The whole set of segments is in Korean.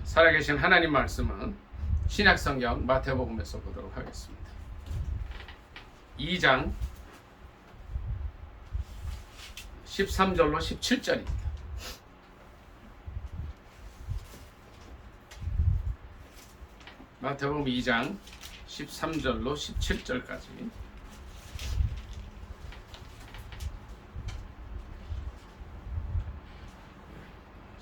살아계신 하나님 말씀은 신약성경 마태복음에서 보도록 하겠습니다. 2장 13절로 17절입니다. 마태복음 2장 13절로 17절까지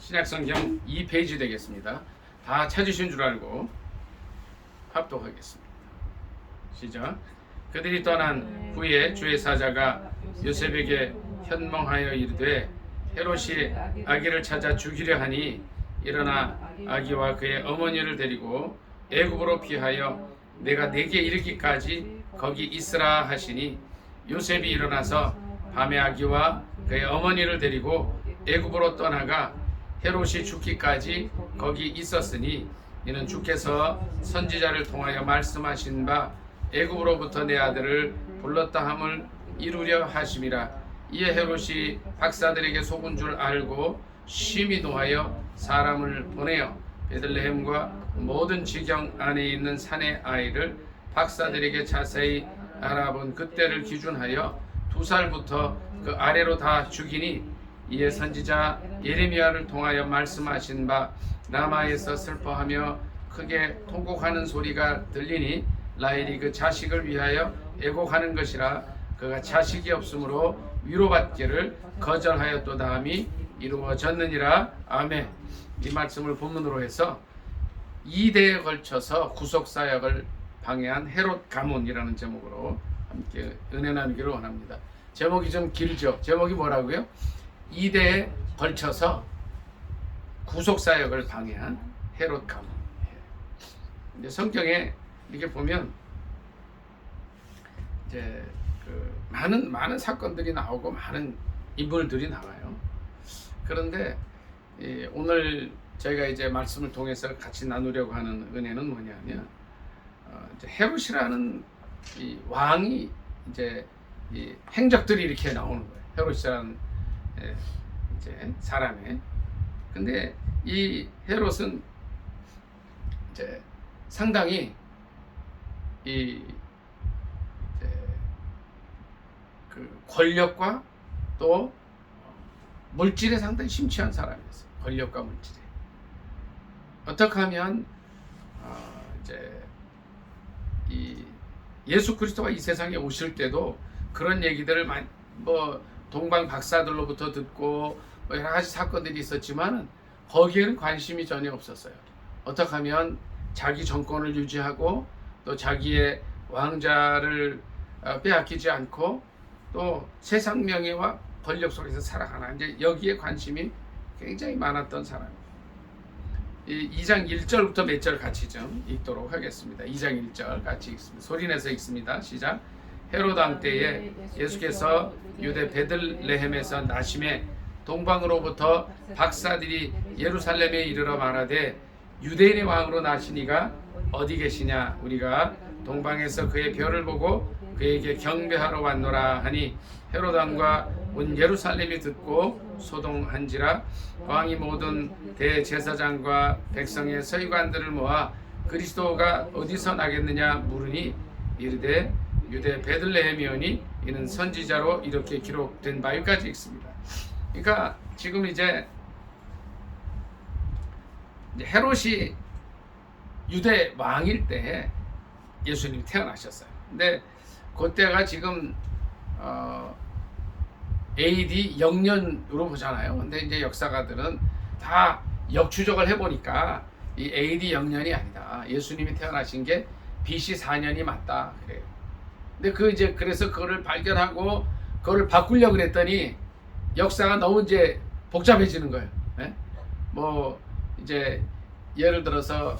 신약성경 2페이지 되겠습니다. 다 찾으신 줄 알고 합독하겠습니다. 시작. 그들이 떠난 후에 주의 사자가 요셉에게 현몽하여 이르되 헤롯이 아기를 찾아 죽이려 하니 일어나 아기와 그의 어머니를 데리고 애굽으로 피하여 내가 네게 이르기까지 거기 있으라 하시니 요셉이 일어나서 밤에 아기와 그의 어머니를 데리고 애굽으로 떠나가 헤롯이 죽기까지 거기 있었으니 이는 주께서 선지자를 통하여 말씀하신 바 애굽으로부터 내 아들을 불렀다 함을 이루려 하심이라. 이에 헤롯이 박사들에게 속은 줄 알고 심히 노하여 사람을 보내어 베들레헴과 모든 지경 안에 있는 산의 아이를 박사들에게 자세히 알아본 그때를 기준하여 2살부터 그 아래로 다 죽이니 이에 선지자 예레미야를 통하여 말씀하신 바 라마에서 슬퍼하며 크게 통곡하는 소리가 들리니 라헬이 그 자식을 위하여 애곡하는 것이라. 그가 자식이 없으므로 위로받기를 거절하였도다 함이 이루어졌느니라. 아멘. 이 말씀을 본문으로 해서 2대에 걸쳐서 구속사역을 방해한 헤롯 가문이라는 제목으로 함께 은혜 나누기를 원합니다. 제목이 좀 길죠? 제목이 뭐라고요? 2대에 걸쳐서 구속사역을 방해한 헤롯 가문. 이제 성경에 이렇게 보면 이제 많은 사건들이 나오고 많은 인물들이 나와요. 그런데 오늘 저희가 이제 말씀을 통해서 같이 나누려고 하는 은혜는 뭐냐면 이제 헤롯이라는 이 왕이 이제 이 행적들이 이렇게 나오는 거예요. 헤롯이라는 이제 사람의. 근데 이 헤롯은 이제 상당히 이 그 권력과 또 물질에 상당히 심취한 사람이었어요. 권력과 물질에. 어떻게 하면 이제 이 예수 그리스도가 이 세상에 오실 때도 그런 얘기들을 뭐 동방 박사들로부터 듣고 뭐 여러 가지 사건들이 있었지만 거기에는 관심이 전혀 없었어요. 어떻게 하면 자기 정권을 유지하고 또 자기의 왕자를 빼앗기지 않고 또 세상 명예와 권력 속에서 살아가나, 이제 여기에 관심이 굉장히 많았던 사람입니다. 2장 1절부터 몇 절 같이 좀 읽도록 하겠습니다. 2장 1절 같이 읽습니다. 소리내서 읽습니다. 시작. 헤롯 왕 때에 예수께서 유대 베들레헴에서 나심에 동방으로부터 박사들이 예루살렘에 이르러 말하되 유대인의 왕으로 나시니가 어디 계시냐? 우리가 동방에서 그의 별을 보고 그에게 경배하러 왔노라 하니 헤롯 왕과 온 예루살렘이 듣고 소동한지라. 왕이 모든 대제사장과 백성의 서기관들을 모아 그리스도가 어디서 나겠느냐 물으니 이르되 유대 베들레헴이오니 이는 선지자로 이렇게 기록된 바위까지 읽습니다. 그러니까 지금 이제 헤롯이 유대 왕일 때 예수님이 태어나셨어요. 근데 그때가 지금 AD 0년으로 보잖아요. 근데 이제 역사가들은 다 역추적을 해보니까 이 AD 0년이 아니다. 예수님이 태어나신 게 BC 4년이 맞다 그래요. 근데 그래서 그거를 발견하고 그거를 바꾸려고 그랬더니 역사가 너무 이제 복잡해지는 거예요. 네? 뭐 이제 예를 들어서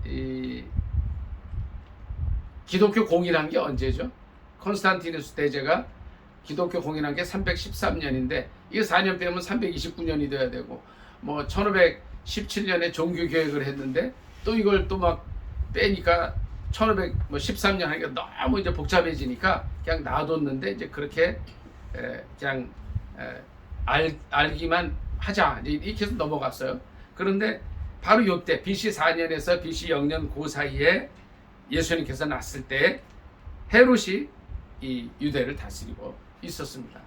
이 기독교 공인한 게 언제죠? 콘스탄티누스 대제가 기독교 공인한 게 313년인데 이거 4년 빼면 329년이 돼야 되고, 뭐 1517년에 종교 개혁을 했는데 또 이걸 또 막 빼니까 1513년 하니까 너무 이제 복잡해지니까 그냥 놔뒀는데, 이제 그렇게 그냥 알기만 하자 이렇게 해서 넘어갔어요. 그런데 바로 요때 BC 4년에서 BC 0년 그 사이에 예수님께서 났을 때 헤롯이 이 유대를 다스리고 있었습니다.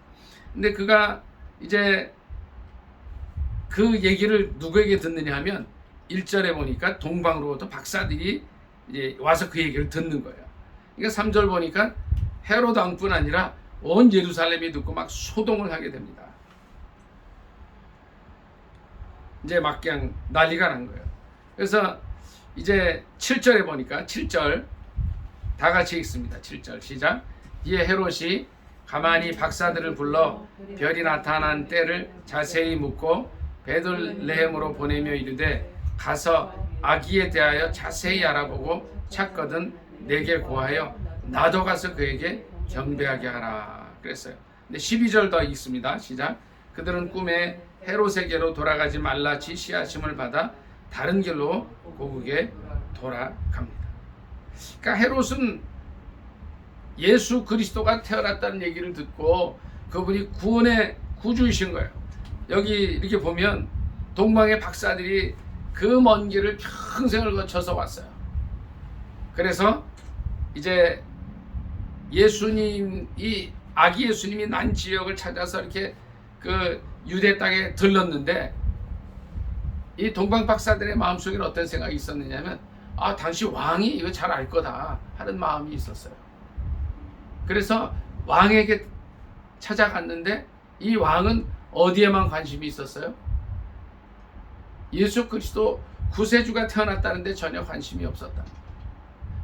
근데 그가 이제 그 얘기를 누구에게 듣느냐 하면 1절에 보니까 동방으로부터 박사들이 이제 와서 그 얘기를 듣는 거예요. 그러니까 3절 보니까 헤롯 왕뿐 아니라 온 예루살렘이 듣고 막 소동을 하게 됩니다. 이제 막 그냥 난리가 난 거예요. 그래서 이제 7절에 보니까 7절 다 같이 읽습니다. 7절 시작. 이에 헤롯이 가만히 박사들을 불러 별이 나타난 때를 자세히 묻고 베들레헴으로 보내며 이르되 가서 아기에 대하여 자세히 알아보고 찾거든 내게 고하여 나도 가서 그에게 경배하게 하라 그랬어요. 근데 12절 더 읽습니다. 시작. 그들은 꿈에 헤롯에게로 돌아가지 말라 지시하심을 받아 다른 길로 고국에 돌아갑니다. 그러니까 헤롯은 예수 그리스도가 태어났다는 얘기를 듣고 그분이 구원의 구주이신 거예요. 여기 이렇게 보면 동방의 박사들이 그 먼 길을 평생을 거쳐서 왔어요. 그래서 이제 예수님이 아기 예수님이 난 지역을 찾아서 이렇게 그 유대 땅에 들렀는데 이 동방 박사들의 마음속에는 어떤 생각이 있었느냐면 당시 왕이 이거 잘 알 거다 하는 마음이 있었어요. 그래서 왕에게 찾아갔는데 이 왕은 어디에만 관심이 있었어요? 예수 그리스도 구세주가 태어났다는데 전혀 관심이 없었다.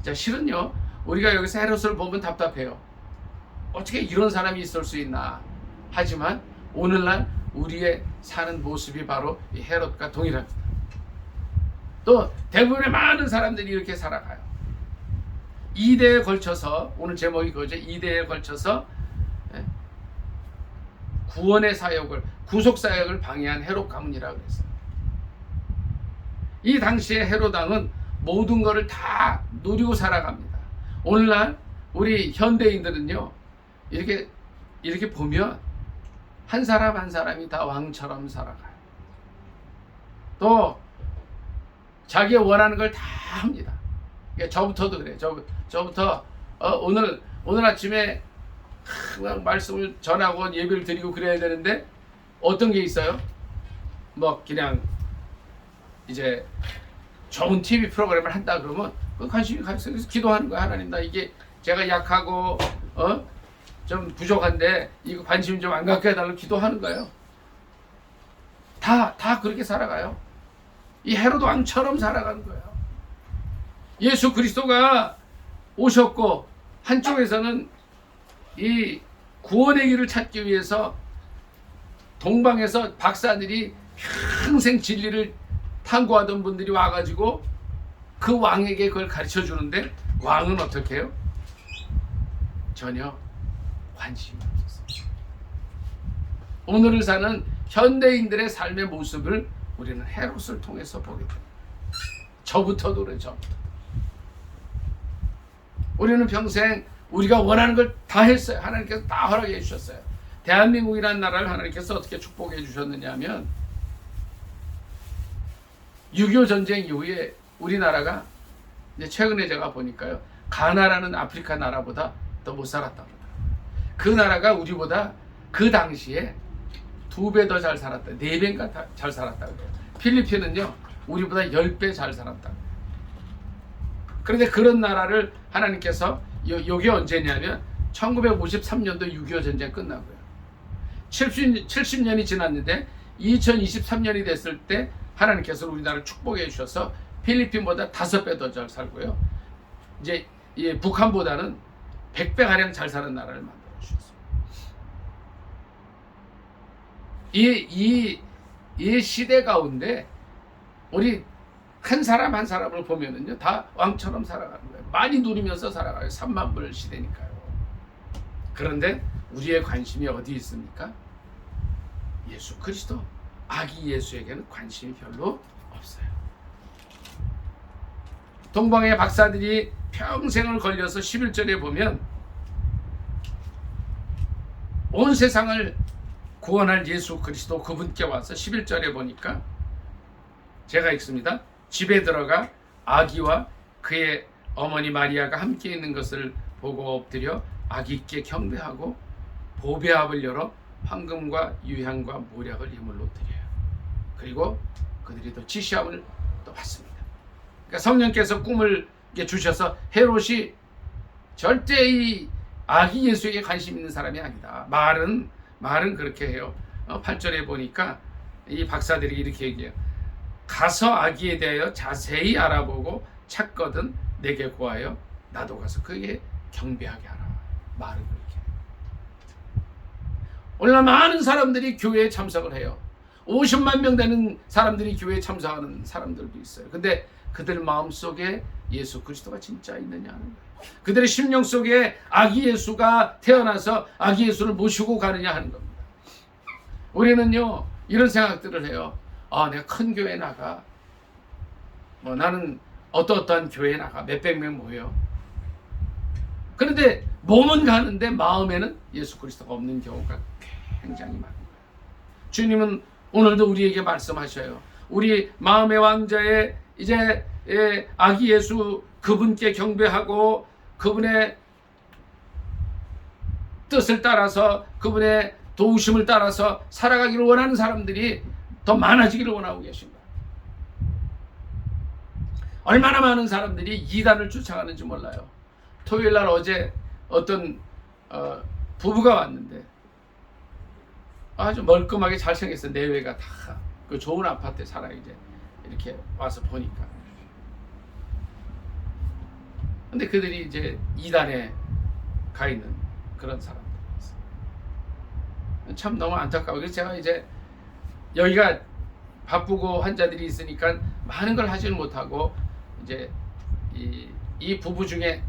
자, 실은요 우리가 여기서 헤롯을 보면 답답해요. 어떻게 이런 사람이 있을 수 있나. 하지만 오늘날 우리의 사는 모습이 바로 이 헤롯과 동일합니다. 또 대부분의 많은 사람들이 이렇게 살아가요. 2대에 걸쳐서, 오늘 제목이 그거죠. 2대에 걸쳐서 구원의 사역을, 구속 사역을 방해한 헤롯 가문이라고 그랬어요. 이 당시에 헤롯 왕은 모든 것을 다 누리고 살아갑니다. 오늘날 우리 현대인들은요 이렇게 보면 한 사람 한 사람이 다 왕처럼 살아가요. 또 자기가 원하는 걸 다 합니다. 저부터도 그래요. 저부터 오늘 아침에 말씀을 전하고 예배를 드리고 그래야 되는데 어떤 게 있어요? 뭐 그냥 이제 좋은 TV 프로그램을 한다 그러면 그 관심이 가서 기도하는 거야. 하나님, 나 이게 제가 약하고 좀 부족한데 이거 관심 좀 안 갖게 해달라고 기도하는 거예요. 다 그렇게 살아가요. 이 헤롯 왕처럼 살아가는 거예요. 예수 그리스도가 오셨고 한쪽에서는 이 구원의 길을 찾기 위해서 동방에서 박사들이 평생 진리를 탐구하던 분들이 와가지고 그 왕에게 그걸 가르쳐 주는데 왕은 어떻게 해요? 전혀 관심이 없었어요. 오늘을 사는 현대인들의 삶의 모습을 우리는 헤롯을 통해서 보게 됩니다. 저부터도 그래요. 저부터. 우리는 평생 우리가 원하는 걸 다 했어요. 하나님께서 다 허락해 주셨어요. 대한민국이라는 나라를 하나님께서 어떻게 축복해 주셨느냐 하면 6.25 전쟁 이후에 우리나라가 이제 최근에 제가 보니까요, 가나라는 아프리카 나라보다 더 못 살았답니다. 그 나라가 우리보다 그 당시에 2배 더 잘 살았다, 4배인가 잘 살았다 그래요. 필리핀은요 우리보다 10배 잘 살았다. 그런데 그런 나라를 하나님께서 요게 언제냐면 1953년도 6.25 전쟁 끝나고요. 70년이 지났는데 2023년이 됐을 때 하나님께서 우리나라를 축복해 주셔서 필리핀보다 5배 더 잘 살고요. 이제 북한보다는 100배 가량 잘 사는 나라를 만들어 주셨어요. 이 시대 가운데 우리 한 사람 한 사람을 보면은요 다 왕처럼 살아가는 거예요. 많이 누리면서 살아가요. 3만 불 시대니까요. 그런데 우리의 관심이 어디 있습니까? 예수 그리스도, 아기 예수에게는 관심이 별로 없어요. 동방의 박사들이 평생을 걸려서 11절에 보면 온 세상을 구원할 예수 그리스도 그분께 와서 11절에 보니까 제가 읽습니다. 집에 들어가 아기와 그의 어머니 마리아가 함께 있는 것을 보고 엎드려 아기께 경배하고 보배합을 열어 황금과 유향과 모략을 예물로 드려요. 그리고 그들이 또 지시함을 또 받습니다. 그러니까 성령께서 꿈을 주셔서 헤롯이 절대 이 아기 예수에게 관심 있는 사람이 아니다. 말은 그렇게 해요. 8절에 보니까 이 박사들이 이렇게 얘기해요. 가서 아기에 대하여 자세히 알아보고 찾거든 내게 고하여 나도 가서 그에게 경배하게 하라. 말은 그렇게 해요. 오늘날 많은 사람들이 교회에 참석을 해요. 50만 명 되는 사람들이 교회에 참석하는 사람들도 있어요. 근데 그들 마음속에 예수 그리스도가 진짜 있느냐 하는 거예요. 그들의 심령 속에 아기 예수가 태어나서 아기 예수를 모시고 가느냐 하는 겁니다. 우리는요 이런 생각들을 해요. 내가 큰 교회 나가, 나는 어떠한 교회에 나가 몇백 명 모여. 그런데 몸은 가는데 마음에는 예수 그리스도가 없는 경우가 굉장히 많은 거예요. 주님은 오늘도 우리에게 말씀하셔요. 우리 마음의 왕자의 이제 아기 예수 그분께 경배하고 그분의 뜻을 따라서 그분의 도우심을 따라서 살아가기를 원하는 사람들이 더 많아지기를 원하고 계신 거예요. 얼마나 많은 사람들이 이단을 쫓아가는지 몰라요. 토요일날 어제 어떤 부부가 왔는데 아주 멀끔하게 잘생겼어요. 내외가 다 그 좋은 아파트에 살아. 이제 이렇게 와서 보니까 근데 그들이 이제 이단에 가 있는 그런 사람들이었어요. 참 너무 안타까워. 그래서 제가 이제 여기가 바쁘고 환자들이 있으니까 많은 걸 하지는 못하고 이제 이 부부 중에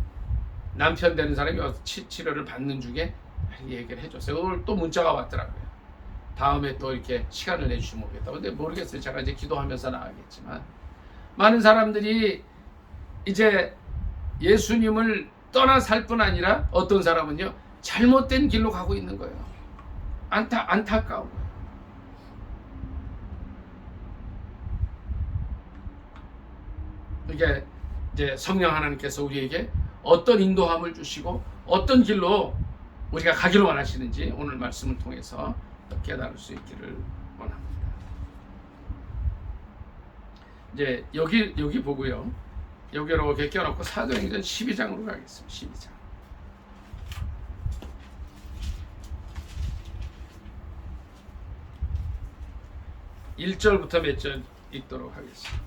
남편 되는 사람이 치료를 받는 중에 얘기를 해줬어요. 오늘 또 문자가 왔더라고요. 다음에 또 이렇게 시간을 내주시면 오겠다고. 근데 모르겠어요. 제가 이제 기도하면서 나가겠지만 많은 사람들이 이제 예수님을 떠나 살 뿐 아니라 어떤 사람은요 잘못된 길로 가고 있는 거예요. 안타까운 거예요. 이게 이제 성령 하나님께서 우리에게 어떤 인도함을 주시고 어떤 길로 우리가 가기를 원하시는지 오늘 말씀을 통해서 깨달을 수 있기를 원합니다. 이제 여기 보고요. 여기로 이렇게 껴놓고 사도행전 12장으로 가겠습니다. 12장. 1절부터 몇 절 읽도록 하겠습니다.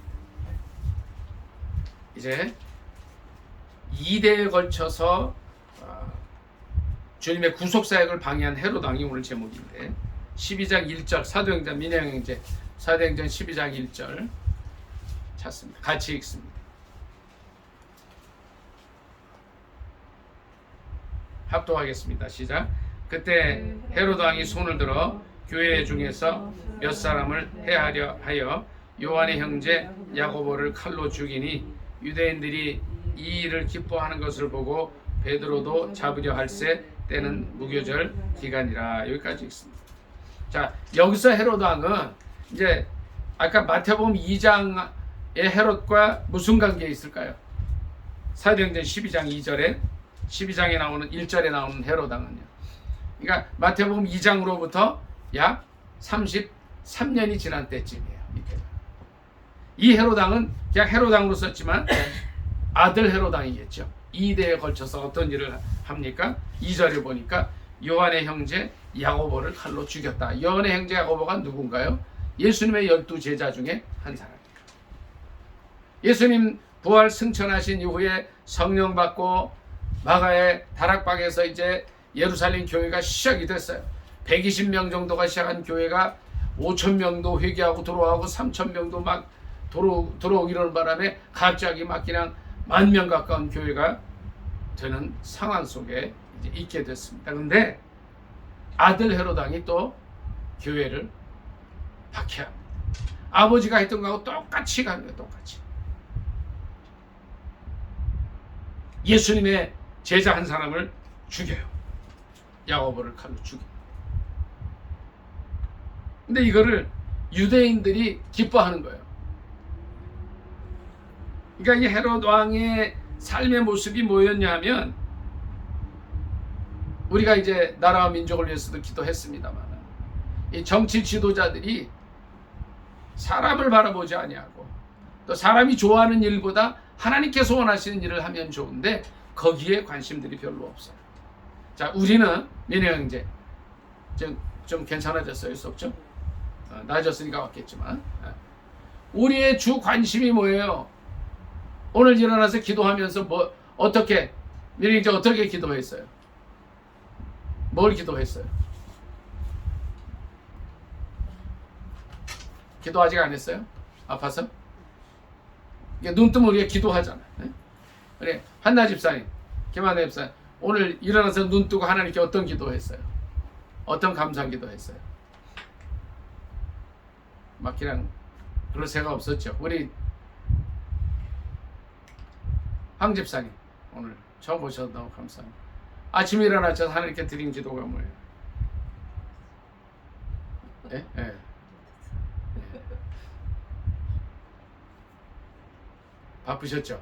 이제 2대에 걸쳐서 주님의 구속사역을 방해한 헤롯 왕이 오늘 제목인데 12장 1절 사도행전 민영행제 사도행전 12장 1절 찾습니다. 같이 읽습니다. 합독하겠습니다. 시작. 그때 헤롯 왕이 손을 들어 교회 중에서 몇 사람을 해하려 하여 요한의 형제 야고보를 칼로 죽이니 유대인들이 이 일을 기뻐하는 것을 보고 베드로도 잡으려 할세 때는 무교절 기간이라. 여기까지 읽습니다. 자, 여기서 헤롯 왕은 이제 아까 마태복음 2장의 헤롯과 무슨 관계에 있을까요? 사도행전 12장 2절에 12장에 나오는 1절에 나오는 헤롯 왕은요. 그러니까 마태복음 2장으로부터 약 33년이 지난 때쯤이에요. 이 헤롯 왕은 그냥 헤롯 왕으로 썼지만 아들 헤롯 왕이겠죠. 2대에 걸쳐서 어떤 일을 합니까? 2절에 보니까 요한의 형제 야고보를 칼로 죽였다. 요한의 형제 야고보가 누군가요? 예수님의 12제자 중에 한 사람이에요. 예수님 부활 승천하신 이후에 성령 받고 마가의 다락방에서 이제 예루살렘 교회가 시작이 됐어요. 120명 정도가 시작한 교회가 5,000명도 회개하고 들어오고 3,000명도 막 들어오기를 바람에 갑자기 막 그냥 10,000명 가까운 교회가 되는 상황 속에 이제 있게 됐습니다. 그런데 아들 헤롯 왕이 또 교회를 박해합니다. 아버지가 했던 거하고 똑같이 가는 거예요. 똑같이. 예수님의 제자 한 사람을 죽여요. 야고보를 칼로 죽여요. 근데 이거를 유대인들이 기뻐하는 거예요. 그러니까 이 헤롯 왕의 삶의 모습이 뭐였냐 하면, 우리가 이제 나라와 민족을 위해서도 기도했습니다만, 이 정치 지도자들이 사람을 바라보지 아니하고 또 사람이 좋아하는 일보다 하나님께서 원하시는 일을 하면 좋은데 거기에 관심들이 별로 없어요. 자, 우리는 민혜 형제 좀 괜찮아졌어요? 없죠? 나아졌으니까 왔겠지만, 우리의 주 관심이 뭐예요? 오늘 일어나서 기도하면서 어떻게 민혜 형제 어떻게 기도했어요? 뭘 기도했어요? 기도 아직 안 했어요? 아파서? 눈 뜨면 우리가 기도하잖아. 그래, 한나 집사님, 김한나 집사님, 오늘 일어나서 눈 뜨고 하나님께 어떤 기도했어요? 어떤 감사 기도했어요? 막 그냥 그럴 새가 없었죠. 우리 황 집사님, 오늘 처음 보셔서 너무 감사합니다. 아침에 일어나서 하나님께 드린 기도가 뭐예요? 예? 예. 바쁘셨죠?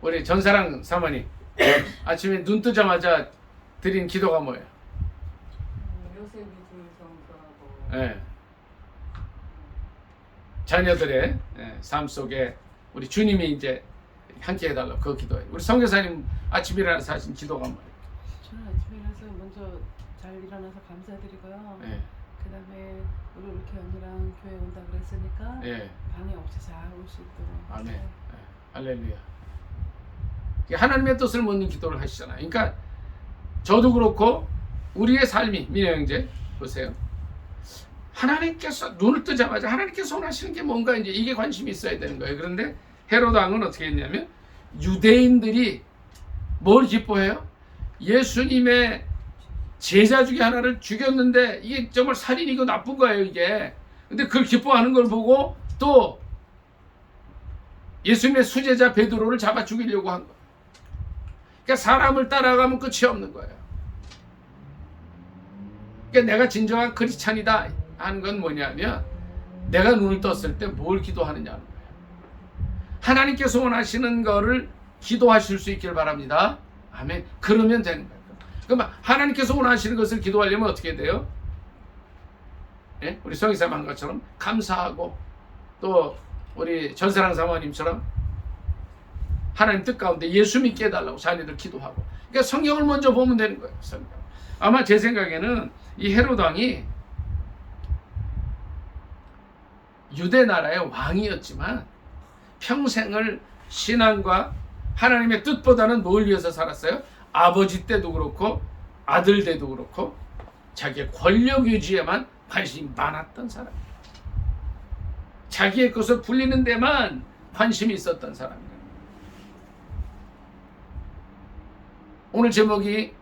우리 전사랑 사모님, 아침에 눈 뜨자마자 드린 기도가 뭐예요? 요셉이 중성서하고 예. 자녀들의 삶 속에 우리 주님이 이제 함께 해달라고 그 기도예요. 우리 성교사님 아침에 일어나서 하신 기도가 뭐예요? 저는 아침에 일어나서 먼저 잘 일어나서 감사드리고요. 예. 그 다음에 우리 이렇게 언니랑 교회 온다 그랬으니까 예. 방해 없이 잘 올 수 있도록. 아멘. 네. 할렐루야. 하나님의 뜻을 묻는 기도를 하시잖아요. 그러니까 저도 그렇고 우리의 삶이, 민혜 형제 보세요. 하나님께서 눈을 뜨자마자 하나님께서 원하시는 게 뭔가, 이제 이게 관심이 있어야 되는 거예요. 그런데 헤롯 왕은 어떻게 했냐면, 유대인들이 뭘 기뻐해요? 예수님의 제자 중에 하나를 죽였는데 이게 정말 살인이고 나쁜 거예요, 이게. 근데 그걸 기뻐하는 걸 보고 또 예수님의 수제자 베드로를 잡아 죽이려고 한 거예요. 그러니까 사람을 따라가면 끝이 없는 거예요. 그러니까 내가 진정한 크리스찬이다 하는 건 뭐냐면, 내가 눈을 떴을 때 뭘 기도하느냐는 거예요. 하나님께서 원하시는 거를 기도하실 수 있길 바랍니다. 아멘. 그러면 되는 거예요. 그럼 하나님께서 원하시는 것을 기도하려면 어떻게 돼요? 예? 우리 성희사님 한 것처럼 감사하고, 또 우리 전사랑 사모님처럼 하나님 뜻 가운데 예수 믿게 해달라고 자녀들 기도하고. 그러니까 성경을 먼저 보면 되는 거예요. 성경. 아마 제 생각에는 이 헤롯 왕이 유대 나라의 왕이었지만 평생을 신앙과 하나님의 뜻보다는 뭘 위해서 살았어요? 아버지 때도 그렇고 아들 때도 그렇고 자기의 권력 유지에만 관심이 많았던 사람이에요. 자기의 것을 불리는 데만 관심이 있었던 사람이에요. 오늘 제목이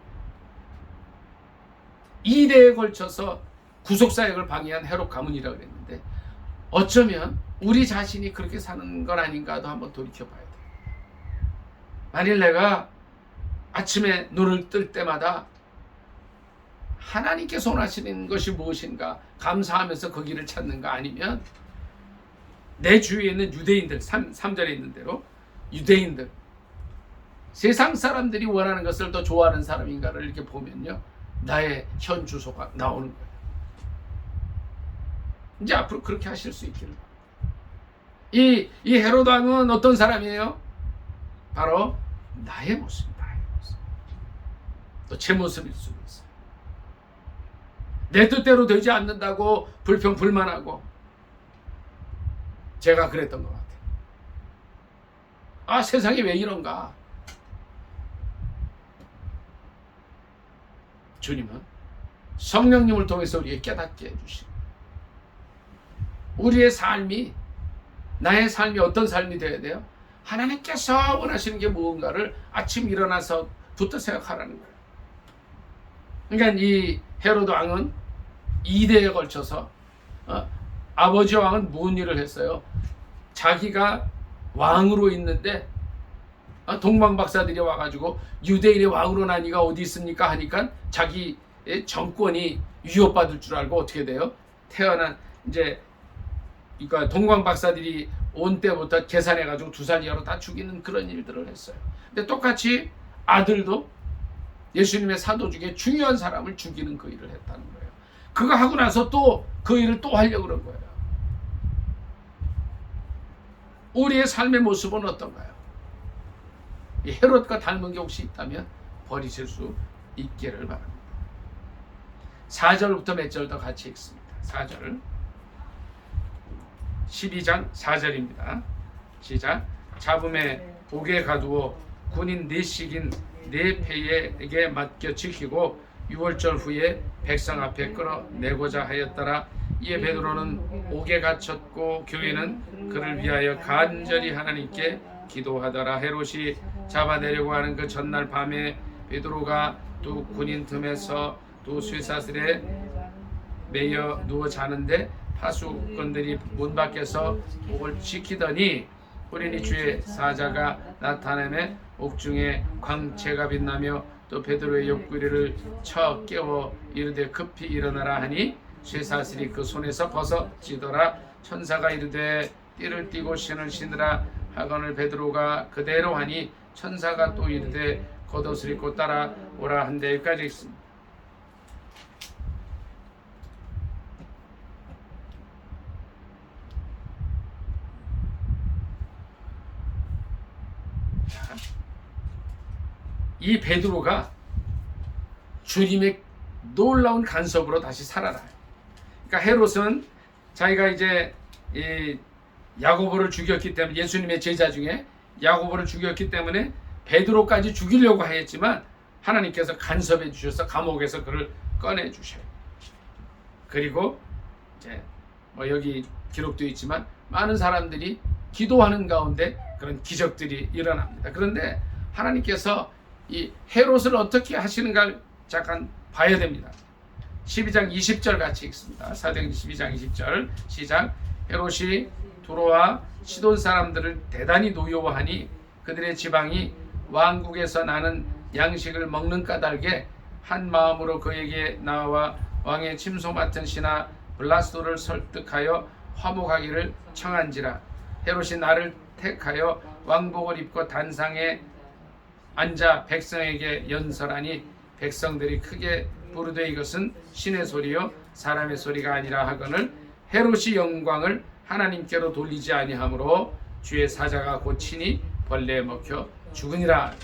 2대에 걸쳐서 구속사역을 방해한 헤롯 가문이라고 그랬는데, 어쩌면 우리 자신이 그렇게 사는 건 아닌가도 한번 돌이켜봐야 돼요. 만일 내가 아침에 눈을 뜰 때마다 하나님께서 원하시는 것이 무엇인가 감사하면서 그 길을 찾는가, 아니면 내 주위에 있는 유대인들, 3절에 있는 대로 유대인들, 세상 사람들이 원하는 것을 더 좋아하는 사람인가를 이렇게 보면요, 나의 현 주소가 나오는 거예요. 이제 앞으로 그렇게 하실 수 있기를. 이 헤롯 왕은 어떤 사람이에요? 바로 나의 모습, 또 제 모습일 수도 있어요. 내 뜻대로 되지 않는다고 불평 불만하고, 제가 그랬던 것 같아요. 아, 세상이 왜 이런가? 주님은 성령님을 통해서 우리에게 깨닫게 해주시고, 우리의 삶이, 나의 삶이 어떤 삶이 되어야 돼요? 하나님께서 원하시는 게 무언가를 아침 일어나서부터 생각하라는 거예요. 그러니까 이 헤롯 왕은 2대에 걸쳐서 아버지 왕은 무슨 일을 했어요? 자기가 왕으로 있는데 동방 박사들이 와가지고 유대인의 왕으로 나니가 어디 있습니까 하니까 자기의 정권이 위협받을 줄 알고 어떻게 돼요? 태어난 이제 그러니까 동방 박사들이 온 때부터 계산해가지고 2살 이하로 다 죽이는 그런 일들을 했어요. 근데 똑같이 아들도 예수님의 사도 중에 중요한 사람을 죽이는 그 일을 했다는 거예요. 그거 하고 나서 또 그 일을 또 하려고 그런 거예요. 우리의 삶의 모습은 어떤가요? 이 헤롯과 닮은 게 혹시 있다면 버리실 수 있기를 바랍니다. 4절부터 몇 절 더 같이 읽습니다. 4절 12장 4절입니다. 시작. 잡음에 옥에 가두어 군인 4씩인 4패에게 맡겨 지키고 6월절 후에 백성 앞에 끌어내고자 하였더라. 이에 베드로는 옥에 갇혔고 교회는 그를 위하여 간절히 하나님께 기도하더라. 헤롯이 잡아내려고 하는 그 전날 밤에 베드로가 두 군인 틈에서 두 쇠사슬에 매여 누워 자는데 파수꾼들이 문 밖에서 옥을 지키더니 호련히 주의 사자가 나타나매 옥중에 광채가 빛나며 또 베드로의 옆구리를 쳐 깨워 이르되 급히 일어나라 하니 쇠사슬이 그 손에서 벗어지더라. 천사가 이르되 띠를 띠고 신을 신으라 하거늘 베드로가 그대로 하니 천사가 또 이르되 겉옷을 입고 따라오라 한데 여기까지 있습니다. 이 베드로가 주님의 놀라운 간섭으로 다시 살아나요. 그러니까 헤롯은 자기가 이제 이 야고보를 죽였기 때문에 예수님의 제자 중에 야고보를 죽였기 때문에 베드로까지 죽이려고 하였지만 하나님께서 간섭해 주셔서 감옥에서 그를 꺼내 주셔요. 그리고 이제 뭐 여기 기록되어 있지만 많은 사람들이 기도하는 가운데 그런 기적들이 일어납니다. 그런데 하나님께서 이 헤롯을 어떻게 하시는가를 잠깐 봐야 됩니다. 12장 20절 같이 읽습니다. 사도행전 12장 20절 시작. 헤롯이 두로와 시돈 사람들을 대단히 노여워하니 그들의 지방이 왕국에서 나는 양식을 먹는 까닭에 한 마음으로 그에게 나와 왕의 침소 맡은 신하 블라스도를 설득하여 화목하기를 청한지라. 헤롯이 나를 택하여 왕복을 입고 단상에 앉아 백성에게 연설하니 백성들이 크게 부르되 이것은 신의 소리요 사람의 소리가 아니라 하거늘 헤롯이 영광을 하나님께로 돌리지 아니하므로 주의 사자가 고치니 벌레에 먹혀 죽으니라.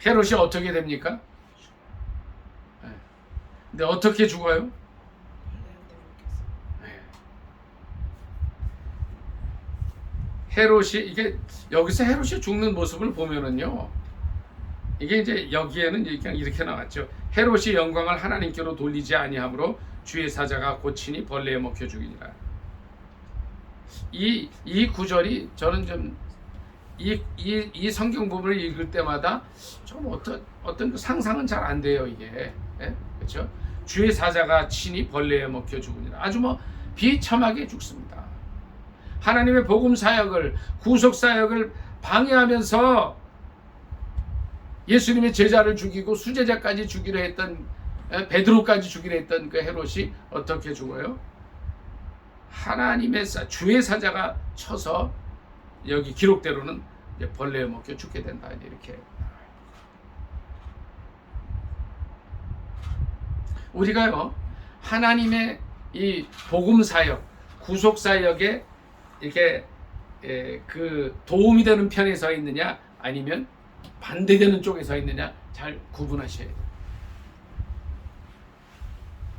헤롯이 어떻게 됩니까? 근데 어떻게 죽어요? 헤롯이 이게 여기서 헤롯이 죽는 모습을 보면은요, 이게 이제 여기에는 그냥 이렇게 나왔죠. 헤롯이 영광을 하나님께로 돌리지 아니하므로 주의 사자가 고치니 벌레에 먹혀 죽이니라. 이 구절이 저는 좀 이 성경 부분을 읽을 때마다 좀 어떤 그 상상은 잘 안 돼요. 이게 그렇죠? 주의 사자가 치니 벌레에 먹혀 죽으니라. 아주 뭐 비참하게 죽습니다. 하나님의 복음 사역을 구속 사역을 방해하면서 예수님의 제자를 죽이고 수제자까지 죽이려 했던 베드로까지 죽이려 했던 그 헤롯이 어떻게 죽어요? 하나님의 주의 사자가 쳐서 여기 기록대로는 벌레에 먹혀 죽게 된다 이렇게. 우리가요 하나님의 이 복음 사역, 구속 사역에 이렇게 그 도움이 되는 편에 서 있느냐 아니면 반대되는 쪽에 서 있느냐 잘 구분하셔야 돼요.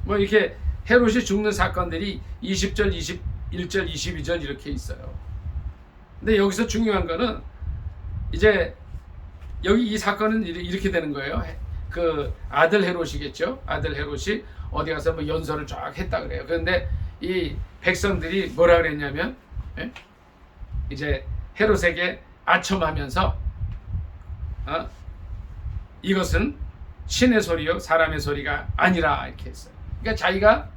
뭐 이렇게 헤롯이 죽는 사건들이 20절, 21절, 22절 이렇게 있어요. 근데 여기서 중요한 거는 이제 여기 이 사건은 이렇게 되는 거예요. 그 아들 헤롯이겠죠. 아들 헤롯이 어디 가서 뭐 연설을 쫙 했다 그래요. 그런데 이 백성들이 뭐라 그랬냐면 이제 헤롯에게 아첨하면서 이것은 신의 소리요 사람의 소리가 아니라 이렇게 했어요. 그러니까 자기가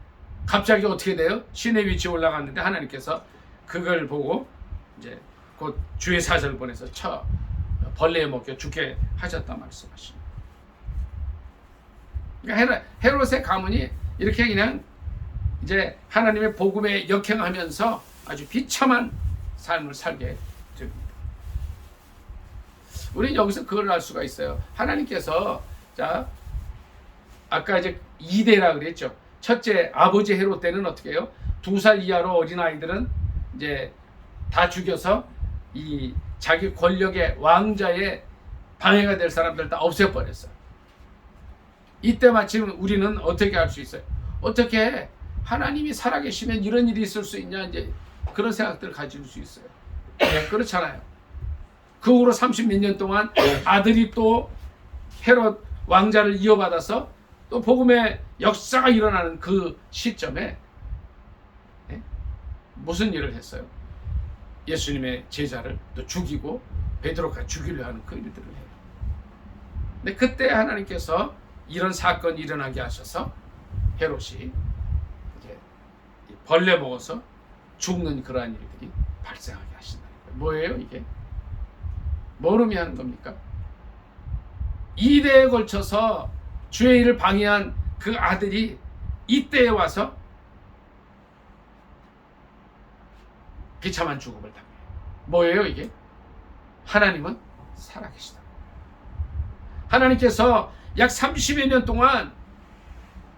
갑자기 어떻게 돼요? 신의 위치에 올라갔는데 하나님께서 그걸 보고 이제 곧 주의 사자를 보내서 벌레에 먹혀 죽게 하셨다 말씀하십니다. 그러니까 헤롯의 가문이 이렇게 그냥 이제 하나님의 복음에 역행하면서 아주 비참한 삶을 살게 됩니다. 우리는 여기서 그걸 알 수가 있어요. 하나님께서 자 아까 이제 2대라 그랬죠. 첫째 아버지 헤롯 때는 어떻게 해요? 2살 이하로 어린 아이들은 이제 다 죽여서 이 자기 권력의 왕자의 방해가 될 사람들 다 없애버렸어요. 이때 마침 우리는 어떻게 할 수 있어요? 어떻게 하나님이 살아계시면 이런 일이 있을 수 있냐, 이제 그런 생각들을 가질 수 있어요. 네, 그렇잖아요. 그 후로 30몇 년 동안 아들이 또 헤롯 왕자를 이어받아서 또 복음의 역사가 일어나는 그 시점에 네? 무슨 일을 했어요? 예수님의 제자를 또 죽이고 베드로가 죽이려 하는 그 일들을 해요. 근데 그때 하나님께서 이런 사건이 일어나게 하셔서 헤롯이 이제 벌레 먹어서 죽는 그러한 일들이 발생하게 하신다. 뭐예요 이게? 뭘 의미하는 겁니까? 2대에 걸쳐서 주의 일을 방해한 그 아들이 이때에 와서 비참한 죽음을 당해요. 뭐예요 이게? 하나님은 살아계시다. 하나님께서 약 30여 년 동안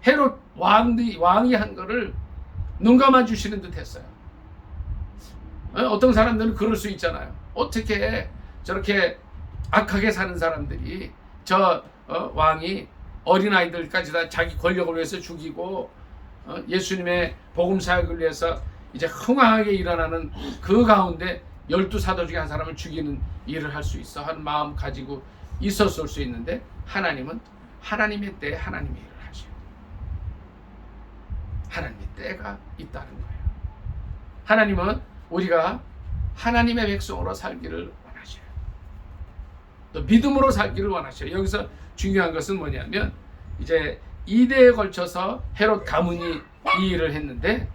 헤롯 왕이 한 거를 눈 감아 주시는 듯 했어요. 어떤 사람들은 그럴 수 있잖아요. 어떻게 저렇게 악하게 사는 사람들이 왕이 어린아이들까지 다 자기 권력을 위해서 죽이고 예수님의 복음 사역을 위해서 이제 흥황하게 일어나는 그 가운데 12사도 중에 한 사람을 죽이는 일을 할 수 있어 하는 마음 가지고 있었을 수 있는데, 하나님은 하나님의 때에 하나님의 일을 하셔요. 하나님의 때가 있다는 거예요. 하나님은 우리가 하나님의 백성으로 살기를 원하셔요. 또 믿음으로 살기를 원하셔요. 여기서 중요한 것은 뭐냐면 이제 2대에 걸쳐서 헤롯 가문이 이 일을 했는데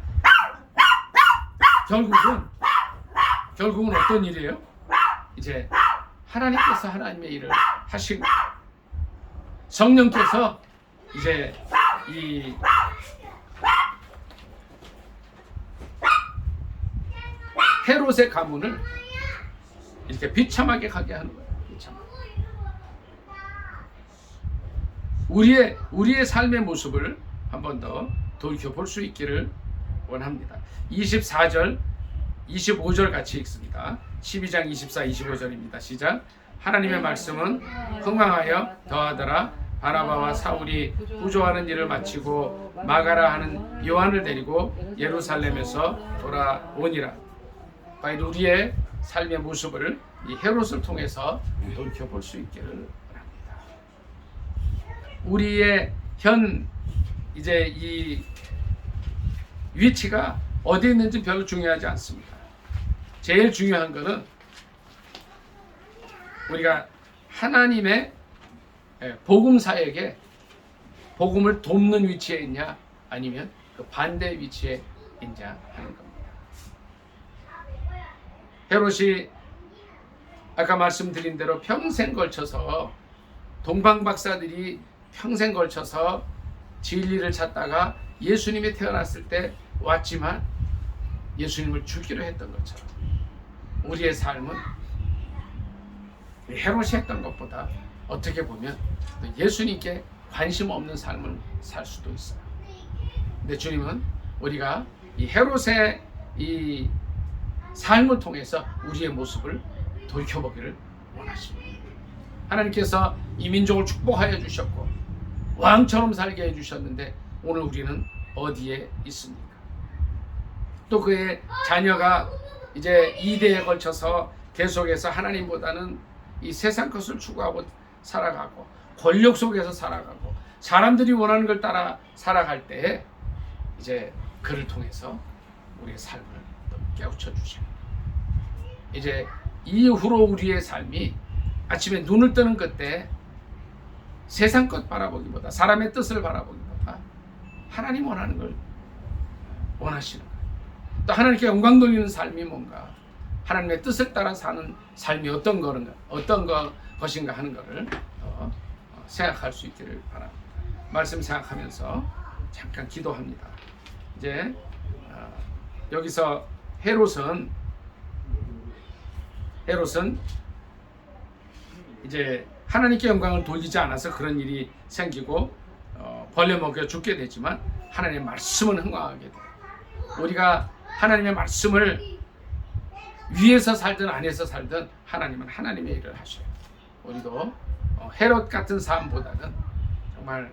결국은 어떤 일이에요? 이제 하나님께서 하나님의 일을 하시고 성령께서 이제 이 헤롯의 가문을 이렇게 비참하게 가게 하는 거예요. 우리의 삶의 모습을 한 번 더 돌이켜볼 수 있기를 원합니다. 24절, 25절 같이 읽습니다. 12장 24, 25절입니다. 시작. 하나님의 말씀은 흥망하여 더하더라. 바나바와 사울이 부조하는 일을 마치고 마가라 하는 요한을 데리고 예루살렘에서 돌아오니라. 과연 우리의 삶의 모습을 이 헤롯을 통해서 돌이켜볼 수 있기를 바랍니다. 우리의 이제 이 위치가 어디 있는지 별로 중요하지 않습니다. 제일 중요한 것은 우리가 하나님의 복음 사역에 복음을 돕는 위치에 있냐, 아니면 그 반대 위치에 있냐 하는 겁니다. 헤롯이 아까 말씀드린 대로 평생 걸쳐서, 동방 박사들이 평생 걸쳐서 진리를 찾다가 예수님이 태어났을 때 왔지만 예수님을 죽이려 했던 것처럼 우리의 삶은 헤롯이 했던 것보다 어떻게 보면 예수님께 관심 없는 삶을 살 수도 있어요. 근데 주님은 우리가 이 헤롯의 이 삶을 통해서 우리의 모습을 돌이켜보기를 원하십니다. 하나님께서 이 민족을 축복하여 주셨고 왕처럼 살게 해주셨는데 오늘 우리는 어디에 있습니까? 또 그의 자녀가 이제 2대에 걸쳐서 계속해서 하나님보다는 이 세상 것을 추구하고 살아가고 권력 속에서 살아가고 사람들이 원하는 걸 따라 살아갈 때에 이제 그를 통해서 우리의 삶을 깨우쳐 주십니다. 이제 이후로 우리의 삶이 아침에 눈을 뜨는 그때 세상 것 바라보기보다, 사람의 뜻을 바라보기보다 하나님 원하는 걸 원하시는 거예요. 또 하나님께 영광 돌리는 삶이 뭔가, 하나님의 뜻을 따라 사는 삶이 어떤 것인가 하는 것을 생각할 수 있기를 바랍니다. 말씀 생각하면서 잠깐 기도합니다. 이제 여기서 헤롯은 이제 하나님께 영광을 돌리지 않아서 그런 일이 생기고 벌레 먹여 죽게 되지만 하나님의 말씀은 흥왕하게 돼요. 우리가 하나님의 말씀을 위에서 살든 안에서 살든 하나님은 하나님의 일을 하셔요. 우리도 헤롯 같은 삶보다는 정말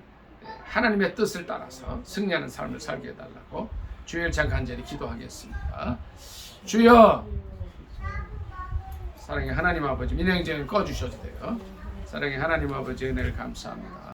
하나님의 뜻을 따라서 승리하는 삶을 살게 해달라고 주일장 간절히 기도하겠습니다. 주여, 사랑의 하나님 아버지, 민행쟁을 꺼주셔도 돼요. 사랑의 하나님 아버지, 은혜를 감사합니다.